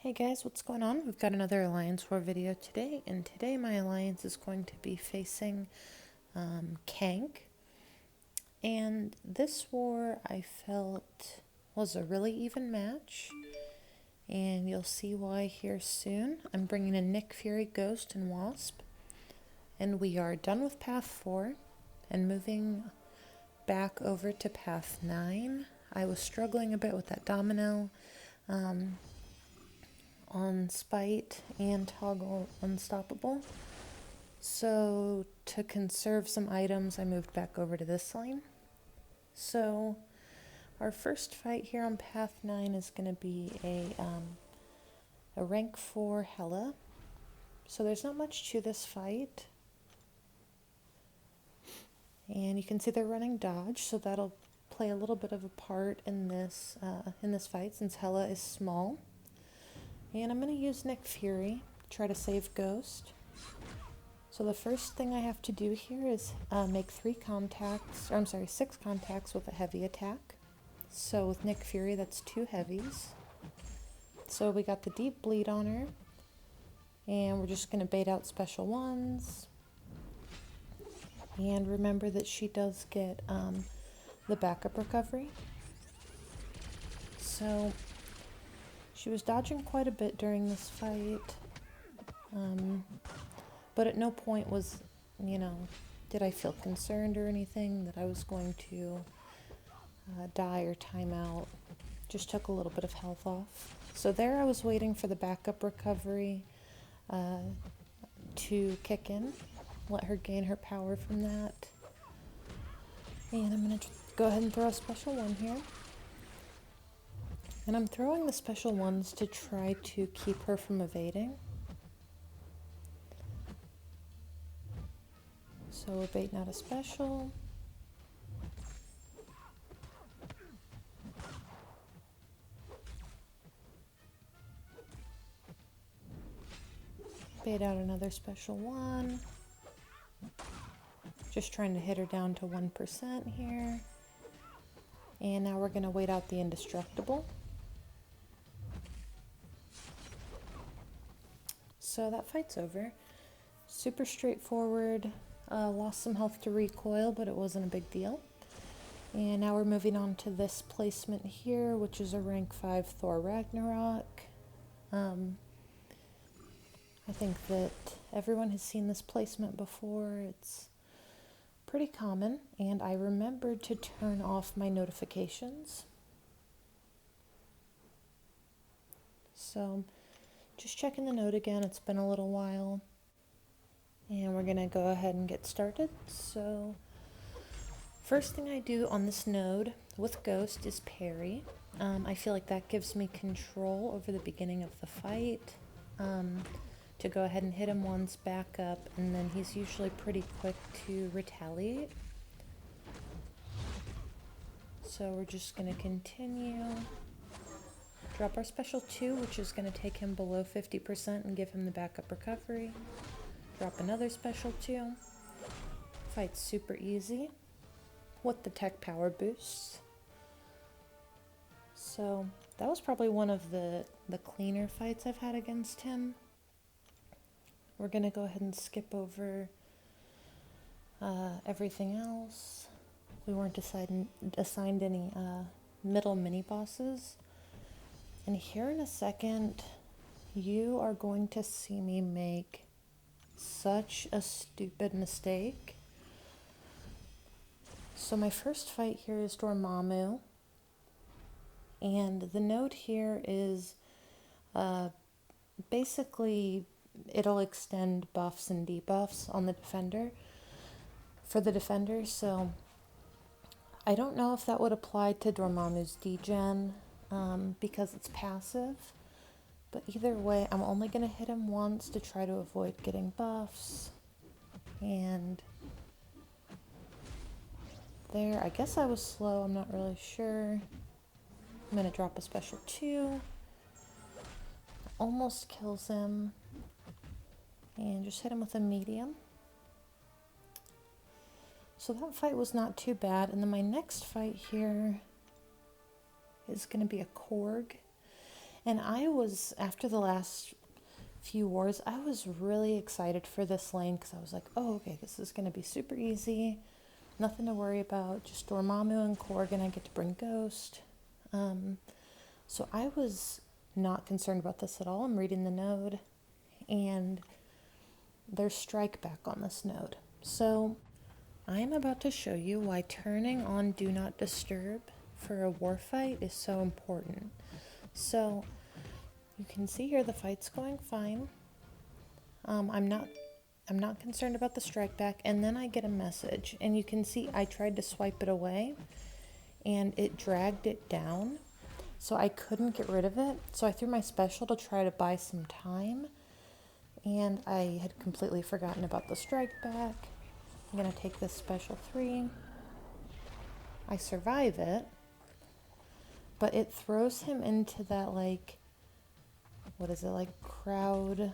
Hey guys, what's going on? We've got another Alliance War video today, and today my alliance is going to be facing Kaank. And this war I felt was a really even match, and you'll see why here soon. I'm bringing in Nick Fury, Ghost, and Wasp, and we are done with Path 4 and moving back over to Path 9. I was struggling a bit with that domino. On Spite and Toggle Unstoppable. So to conserve some items, I moved back over to this lane. So our first fight here on Path 9 is going to be a rank 4 Hela. So there's not much to this fight. And you can see they're running dodge, so that'll play a little bit of a part in this fight since Hela is small. And I'm going to use Nick Fury, try to save Ghost. So the first thing I have to do here is make 6 contacts with a heavy attack. So with Nick Fury, that's 2 heavies. So we got the deep bleed on her. And we're just going to bait out special ones. And remember that she does get the backup recovery. So she was dodging quite a bit during this fight, but at no point was, did I feel concerned or anything that I was going to die or time out. Just took a little bit of health off. So there I was waiting for the backup recovery to kick in, let her gain her power from that. And I'm going to go ahead and throw a special one here. And I'm throwing the special ones to try to keep her from evading. So we're baiting out a special. Bait out another special one. Just trying to hit her down to 1% here. And now we're going to wait out the indestructible. So that fight's over. Super straightforward. Lost some health to recoil, but it wasn't a big deal. And now we're moving on to this placement here, which is a rank 5 Thor Ragnarok. I think that everyone has seen this placement before. It's pretty common, and I remembered to turn off my notifications. So just checking the node again, it's been a little while. And we're gonna go ahead and get started. So first thing I do on this node with Ghost is parry. I feel like that gives me control over the beginning of the fight. To go ahead and hit him once, back up, and then he's usually pretty quick to retaliate. So we're just gonna continue. Drop our special 2, which is going to take him below 50% and give him the backup recovery. Drop another special 2. Fight's super easy with the tech power boosts. So that was probably one of the cleaner fights I've had against him. We're going to go ahead and skip over everything else. We weren't assigned any middle mini bosses. And here in a second, you are going to see me make such a stupid mistake. So my first fight here is Dormammu. And the node here is basically it'll extend buffs and debuffs on the defender. For the defender, so I don't know if that would apply to Dormammu's degen. Because it's passive, but either way I'm only going to hit him once to try to avoid getting buffs. And there, I guess I was slow, I'm not really sure. I'm going to drop a special 2. Almost kills him. And just hit him with a medium. So that fight was not too bad. And then my next fight here is going to be a Korg. And after the last few wars, I was really excited for this lane because I was like, oh, okay, this is going to be super easy. Nothing to worry about. Just Dormammu and Corgan. I get to bring Ghost. So I was not concerned about this at all. I'm reading the node, and there's strike back on this node. So I am about to show you why turning on Do Not Disturb for a war fight is so important. So you can see here the fight's going fine. I'm not concerned about the strike back, and then I get a message, and you can see I tried to swipe it away, and it dragged it down, so I couldn't get rid of it. So I threw my special to try to buy some time, and I had completely forgotten about the strike back. I'm gonna take this special 3. I survive it, but it throws him into that, like, what is it, like crowd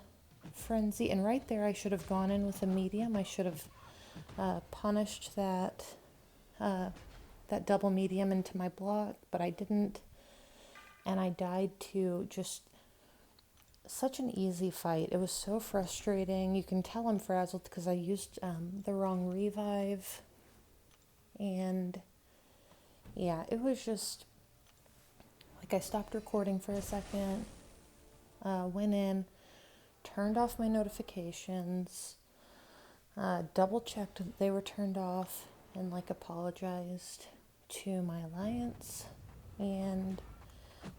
frenzy, and right there I should have gone in with a medium. I should have punished that double medium into my block, but I didn't, and I died to just such an easy fight. It was so frustrating. You can tell I'm frazzled because I used the wrong revive, and yeah, it was just like I stopped recording for a second, went in, turned off my notifications, double checked that they were turned off, and like apologized to my alliance. And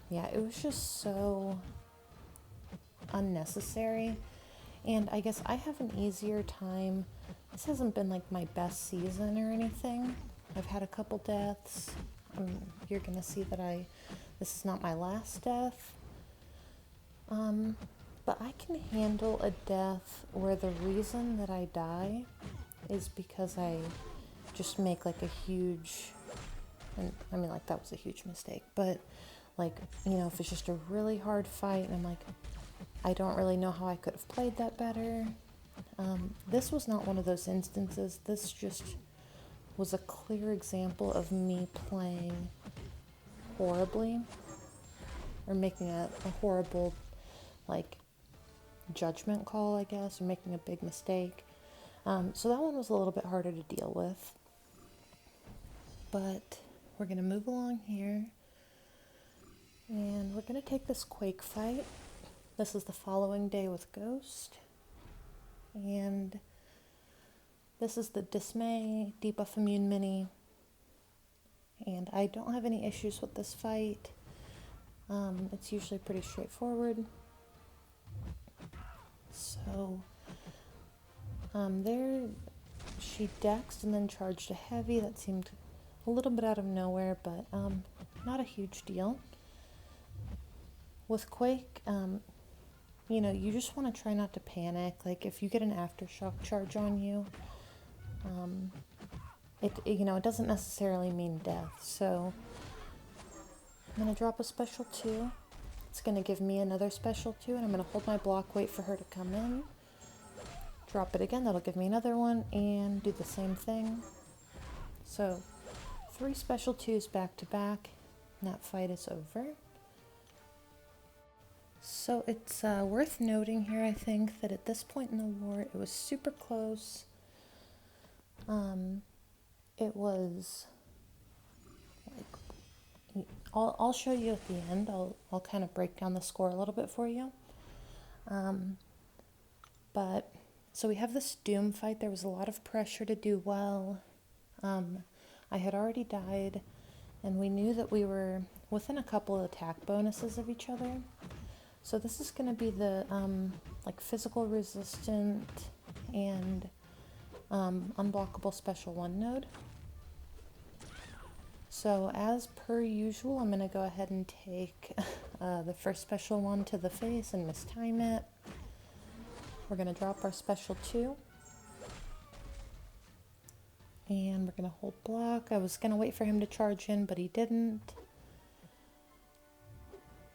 yeah, it was just so unnecessary. And I guess I have an easier time. This hasn't been like my best season or anything. I've had a couple deaths. You're gonna see that this is not my last death. But I can handle a death where the reason that I die is because I just make like a huge, and I mean, like, that was a huge mistake, but like, if it's just a really hard fight and I'm like, I don't really know how I could have played that better. This was not one of those instances. This just was a clear example of me playing horribly, or making a horrible, like, judgment call, I guess, or making a big mistake. So that one was a little bit harder to deal with. But we're going to move along here, and we're going to take this Quake fight. This is the following day with Ghost, and this is the Dismay Debuff Immune Mini, and I don't have any issues with this fight. It's usually pretty straightforward. So there she dexed and then charged a heavy. That seemed a little bit out of nowhere, but not a huge deal. With Quake, you just want to try not to panic. Like, if you get an aftershock charge on you, it doesn't necessarily mean death. So I'm going to drop a special 2. It's going to give me another special 2, and I'm going to hold my block, wait for her to come in. Drop it again, that'll give me another one, and do the same thing. So 3 special 2s back to back, and that fight is over. So it's worth noting here, I think, that at this point in the war, it was super close. It was like, I'll show you at the end. I'll kind of break down the score a little bit for you. But so we have this Doom fight. There was a lot of pressure to do well. I had already died, and we knew that we were within a couple of attack bonuses of each other. So this is going to be the like physical resistant and unblockable special 1 node. So as per usual, I'm going to go ahead and take the first special 1 to the face and mistime it. We're going to drop our special 2. And we're going to hold block. I was going to wait for him to charge in, but he didn't.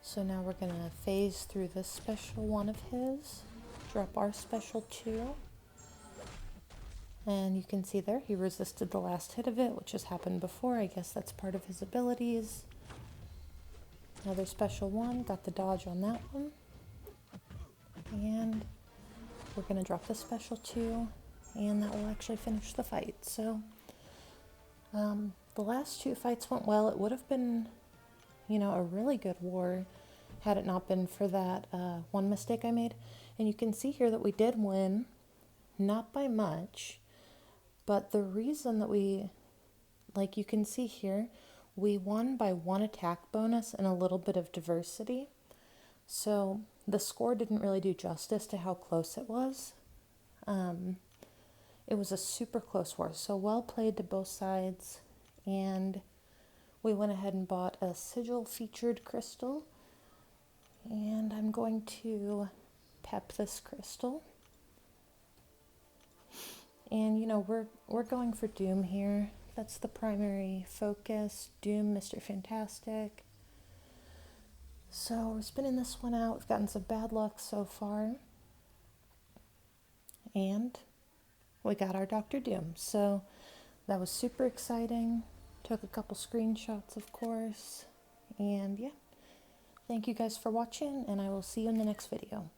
So now we're going to phase through this special 1 of his, drop our special 2, and you can see there he resisted the last hit of it, which has happened before. I guess that's part of his abilities. Another special one, got the dodge on that one. And we're gonna drop the special 2, and that will actually finish the fight. So the last 2 fights went well. It would have been, you know, a really good war had it not been for that one mistake I made. And you can see here that we did win, not by much, but the reason that we, like you can see here, we won by 1 attack bonus and a little bit of diversity. So the score didn't really do justice to how close it was. It was a super close war, so well played to both sides. And we went ahead and bought a sigil featured crystal. And I'm going to pep this crystal. And you know, we're going for Doom here. That's the primary focus. Doom, Mr. Fantastic. So we're spinning this one out. We've gotten some bad luck so far. And we got our Dr. Doom. So that was super exciting. Took a couple screenshots, of course. And yeah, thank you guys for watching, and I will see you in the next video.